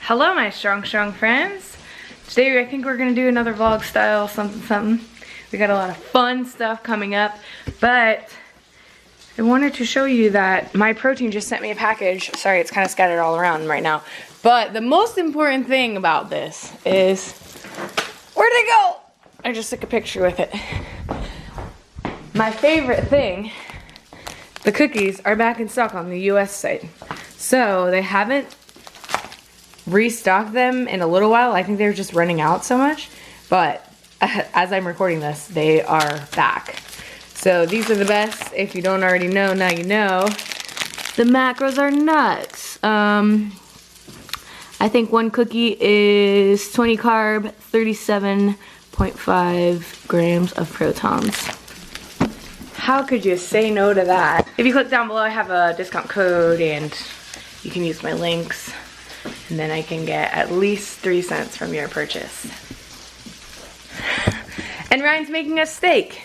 Hello my strong friends. Today I think we're gonna do another vlog style something. We got a lot of fun stuff coming up, but I wanted to show you that my protein just sent me a package. Sorry, it's kind of scattered all around right now. But the most important thing about this is, where'd it go? I just took a picture with it. My favorite thing, the cookies are back in stock on the US site. So they haven't restocked them in a little while. I think they're just running out so much, but as I'm recording this, they are back. So these are the best. If you don't already know, now you know. The macros are nuts. I think one cookie is 20 carb, 37.5 grams of protons. How could you say no to that? If you click down below, I have a discount code and you can use my links. And then I can get at least 3 cents from your purchase. And Ryan's making us steak.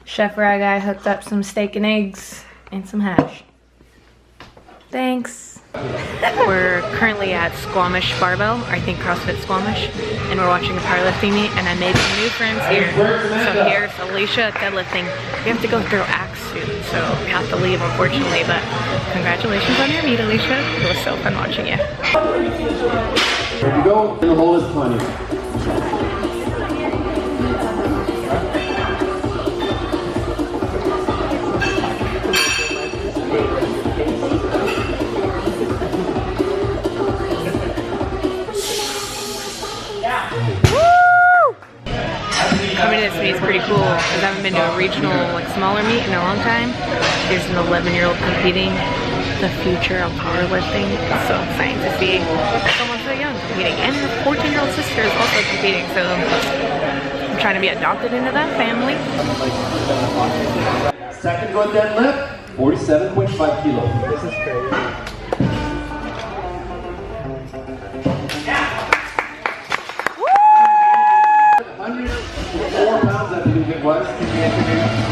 Chef Rye Guy hooked up some steak and eggs and some hash. Thanks. We're currently at Squamish Barbell, or I think CrossFit Squamish, and we're watching a powerlifting meet, and I made some new friends here. So here's Alicia deadlifting. We have to go through axe soon, so we have to leave unfortunately, but congratulations on your meet, Alicia. It was so fun watching you. There you go, the hole is plenty. Coming to this meet is pretty cool because I haven't been to a regional, like smaller meet in a long time. There's an 11-year-old competing. The future of powerlifting. It's so exciting to see someone so young competing, and her 14-year-old sister is also competing. So I'm trying to be adopted into that family. Second row deadlift, 47.5 kilos. This is crazy.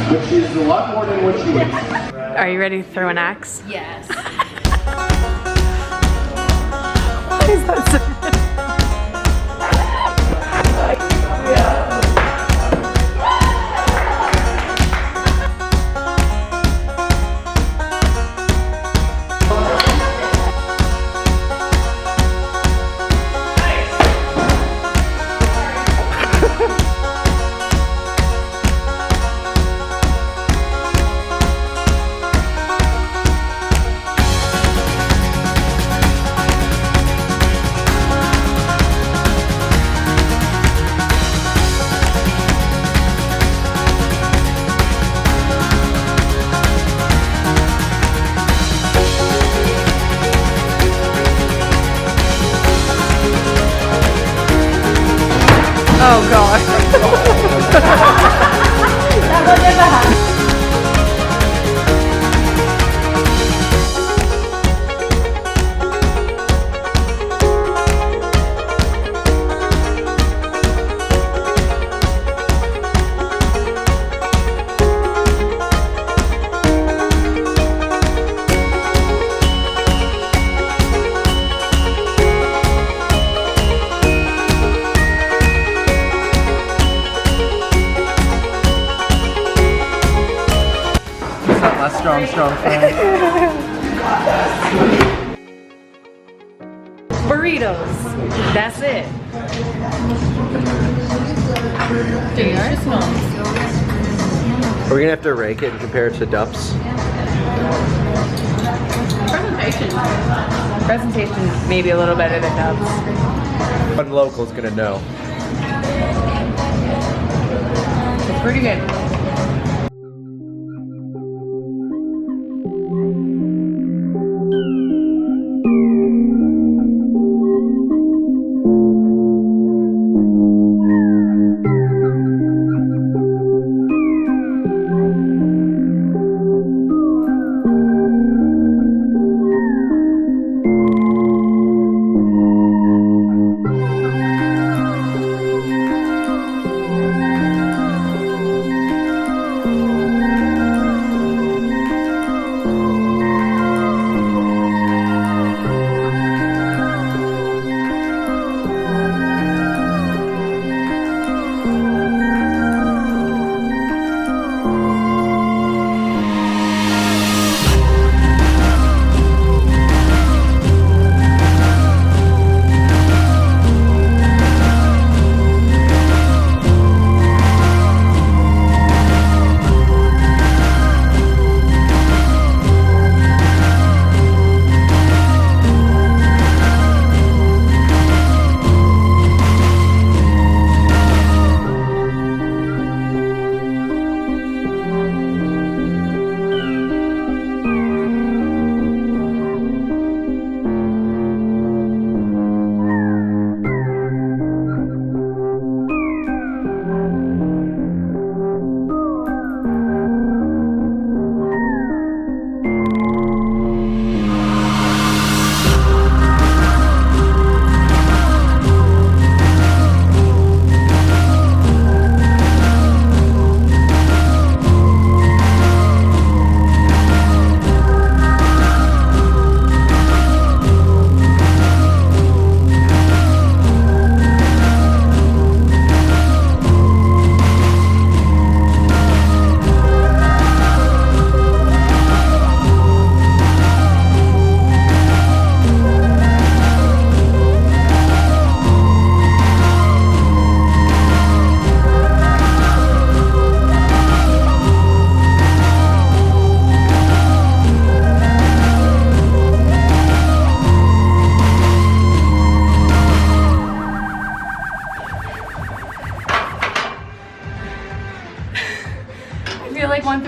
Which is a lot more than what she weighs. Are you ready to throw an axe? Yes. What is that? Oh God. That will never happen. Strong friend. Burritos. That's it. Are we gonna have to rank it and compare it to Dups? Presentation maybe a little better than Dubs. One local's gonna know. It's pretty good.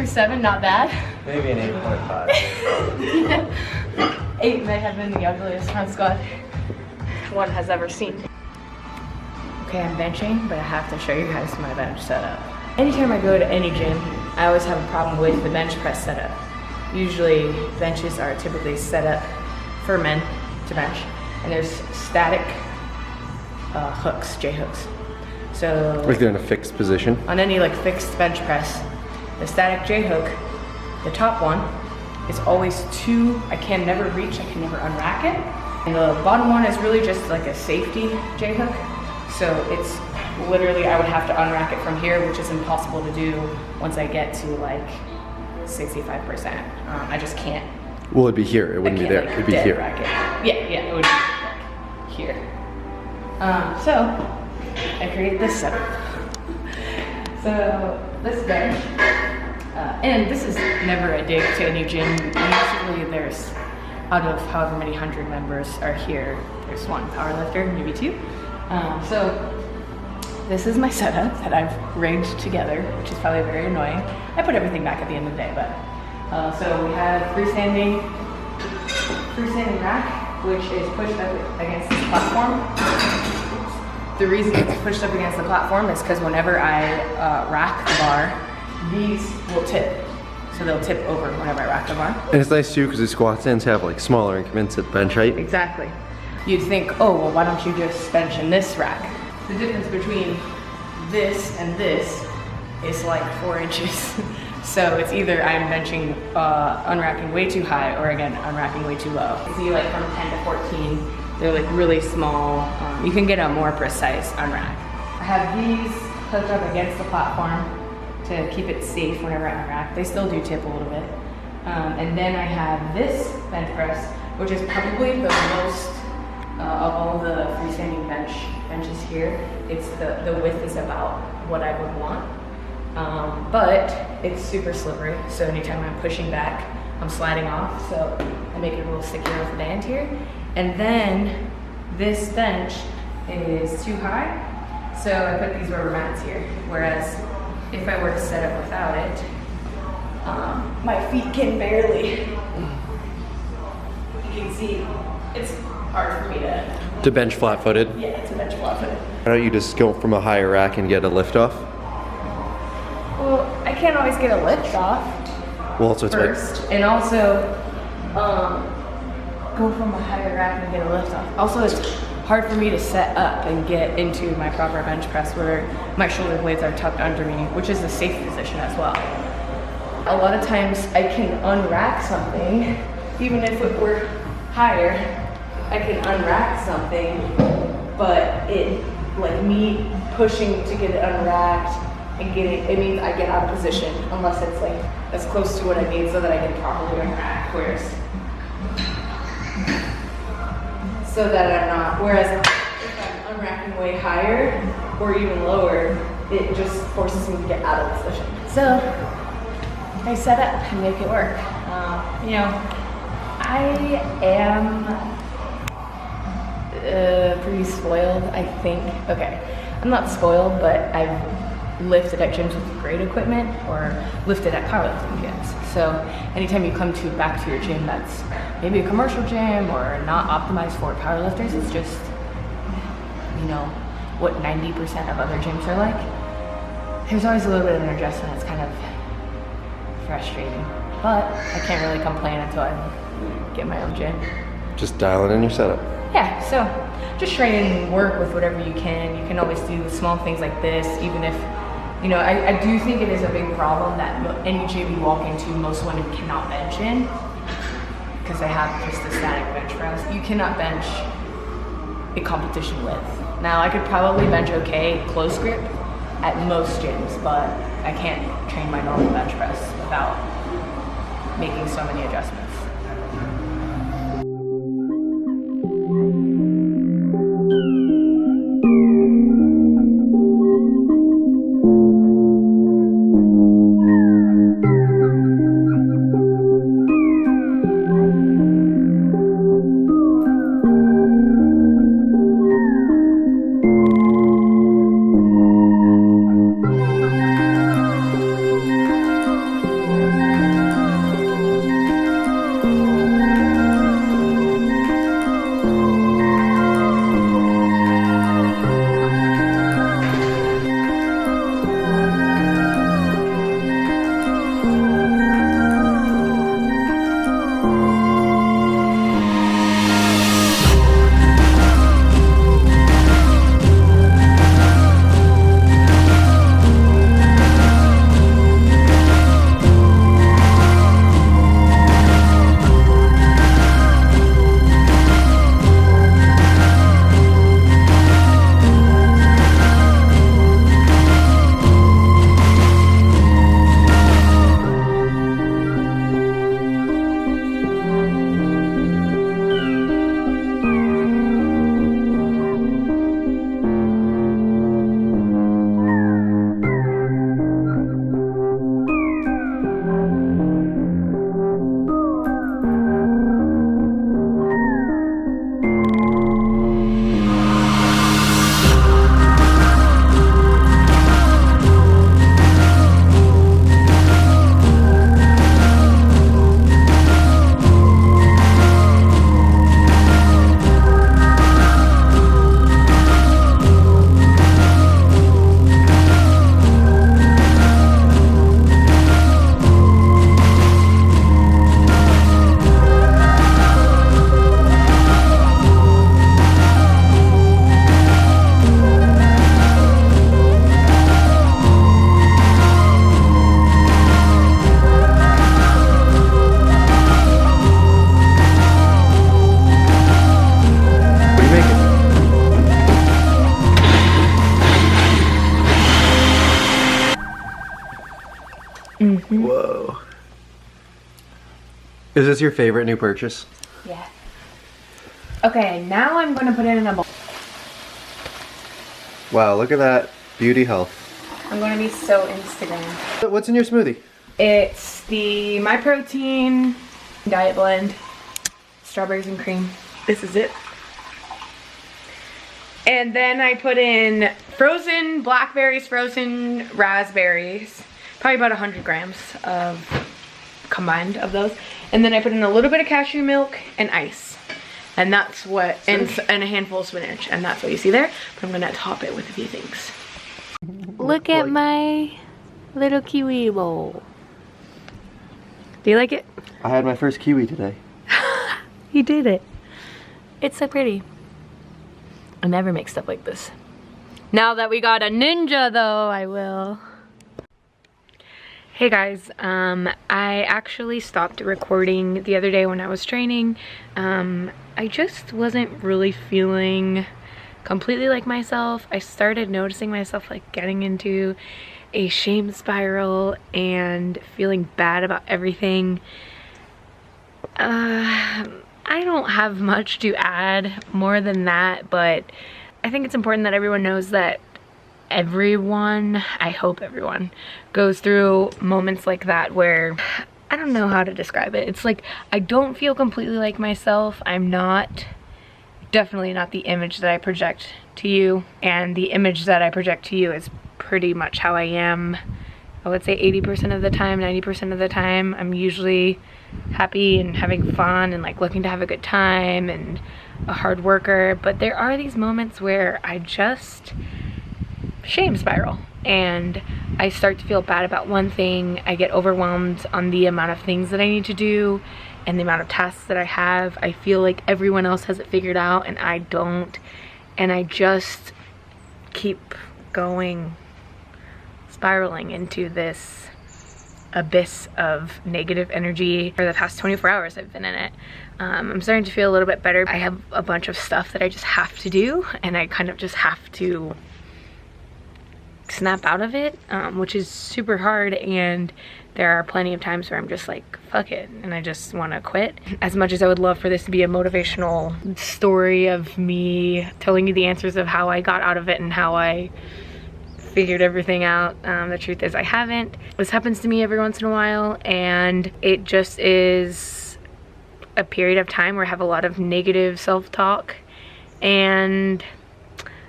through 7, not bad. Maybe an 8.5. Yeah. 8 may have been the ugliest front squat one has ever seen. Okay, I'm benching, but I have to show you guys my bench setup. Anytime I go to any gym, I always have a problem with the bench press setup. Usually, benches are typically set up for men to bench, and there's static hooks, J hooks. So Like they're in a fixed position. on any like fixed bench press, the static J hook, the top one, is always too, I can never reach, I can never unrack it. And the bottom one is really just like a safety J hook. So it's literally, I would have to unrack it from here, which is impossible to do once I get to like 65%. I just can't. Well, it'd be here. It wouldn't be there. Like, It'd be dead here. rack it. Yeah, it would be like here. So I create this setup. So this bench, and this is never a dig to any gym. Usually there's, out of however many 100 members are here, there's one powerlifter, maybe 2. So this is my setup that I've rigged together, which is probably very annoying. I put everything back at the end of the day, but so we have freestanding rack, which is pushed up against this platform. The reason it's pushed up against the platform is because whenever I rack the bar, these will tip. So they'll tip over whenever I rack the bar. And it's nice too because the squat stands have like smaller increments at bench height. Exactly. You'd think, oh, well, why don't you just bench in this rack? The difference between this and this is like 4 inches. So it's either I'm benching, unracking way too high, or again, unracking way too low. You see like from 10 to 14, they're like really small. You can get a more precise unrack. I have these hooked up against the platform to keep it safe whenever I unrack. They still do tip a little bit. And then I have this bench press, which is probably the most, of all the freestanding benches here, it's the width is about what I would want. But it's super slippery, so anytime I'm pushing back, I'm sliding off, so I make it a little stickier with the band here. And then this bench is too high, so I put these rubber mats here. Whereas if I were to set it without it, my feet can barely, you can see, it's hard for me To bench flat-footed. yeah, to bench flat-footed. Why don't you just go from a higher rack and get a lift off? Well, I can't always get a lift off Well, that's what's first, and also go from a higher rack and get a lift off. Also, it's hard for me to set up and get into my proper bench press where my shoulder blades are tucked under me, which is a safe position as well. A lot of times I can unrack something, even if it were higher, I can unrack something, but it, like me pushing to get it unracked and get it means I get out of position unless it's like as close to what I need so that I can properly unrack, whereas if I'm unracking way higher or even lower, it just forces me to get out of position. So I set up and make it work. You know, I am pretty spoiled, I think. Okay, I'm not spoiled, but I've lifted at gyms with great equipment or lifted at powerlifting gyms. So anytime you come back to your gym that's maybe a commercial gym or not optimized for powerlifters, it's just, you know, what 90% of other gyms are like. There's always a little bit of an adjustment that's kind of frustrating, but I can't really complain until I get my own gym. Just dial it in your setup. Yeah, so just try and work with whatever you can. You can always do small things like this, even if, you know, I do think it is a big problem that any gym you walk into, most women cannot bench in because they have just a static bench press. You cannot bench a competition with. Now, I could probably bench okay close grip at most gyms, but I can't train my normal bench press without making so many adjustments. Is this your favorite new purchase? Yeah. Okay, now I'm gonna put it in a bowl. Wow, look at that. Beauty health. I'm gonna be so Instagram. What's in your smoothie? It's the My Protein Diet Blend, strawberries and cream. This is it. And then I put in frozen blackberries, frozen raspberries, probably about 100 grams of combined of those. And then I put in a little bit of cashew milk and ice. And that's what, and a handful of spinach. And that's what you see there. But I'm gonna top it with a few things. Look at my little kiwi bowl. Do you like it? I had my first kiwi today. You did it. It's so pretty. I never make stuff like this. Now that we got a ninja though, I will. Hey guys, I actually stopped recording the other day when I was training. I just wasn't really feeling completely like myself. I started noticing myself like getting into a shame spiral and feeling bad about everything. I don't have much to add more than that, but I think it's important that everyone knows that everyone, I hope everyone, goes through moments like that where, I don't know how to describe it. It's like, I don't feel completely like myself. I'm not, definitely not the image that I project to you. And the image that I project to you is pretty much how I am. I would say 80% of the time, 90% of the time, I'm usually happy and having fun and like looking to have a good time and a hard worker. But there are these moments where I just shame spiral and I start to feel bad about one thing. I get overwhelmed on the amount of things that I need to do and the amount of tasks that I have. I feel like everyone else has it figured out and I don't, and I just keep going, spiraling into this abyss of negative energy. For the past 24 hours I've been in it. I'm starting to feel a little bit better. I have a bunch of stuff that I just have to do and I kind of just have to snap out of it, which is super hard, and there are plenty of times where I'm just like, fuck it, and I just want to quit. As much as I would love for this to be a motivational story of me telling you the answers of how I got out of it and how I figured everything out, the truth is I haven't. This happens to me every once in a while, and it just is a period of time where I have a lot of negative self-talk, and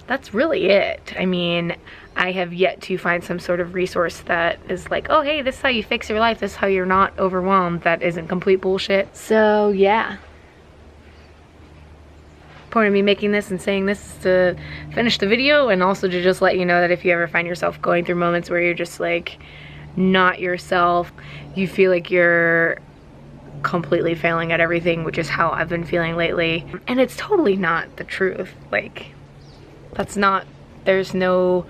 that's really it. I mean, I have yet to find some sort of resource that is like, oh hey, this is how you fix your life, this is how you're not overwhelmed. That isn't complete bullshit. So yeah, point of me making this and saying this is to finish the video, and also to just let you know that if you ever find yourself going through moments where you're just like not yourself, you feel like you're completely failing at everything, which is how I've been feeling lately, and it's totally not the truth. Like, that's not, there's no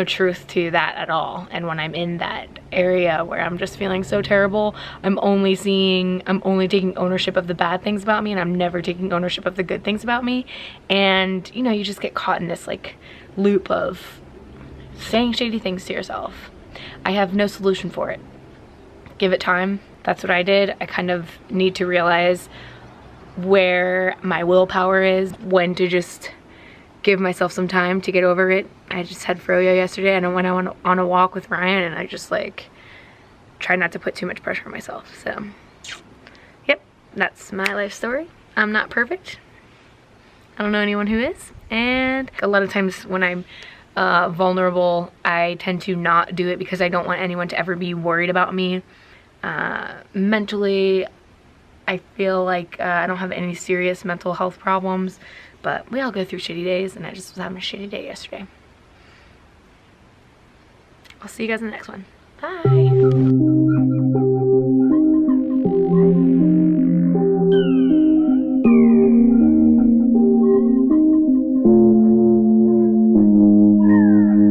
truth to that at all. And when I'm in that area where I'm just feeling so terrible, I'm only taking ownership of the bad things about me, and I'm never taking ownership of the good things about me. And you know, you just get caught in this like loop of saying shady things to yourself. I have no solution for it. Give it time. That's what I did. I kind of need to realize where my willpower is, when to just give myself some time to get over it. I just had froyo yesterday, and I went on a walk with Ryan, and I just like tried not to put too much pressure on myself. So yep, that's my life story. I'm not perfect. I don't know anyone who is, and a lot of times when I'm vulnerable, I tend to not do it because I don't want anyone to ever be worried about me. Mentally, I feel like I don't have any serious mental health problems, but we all go through shitty days, and I just was having a shitty day yesterday. I'll see you guys in the next one. Bye.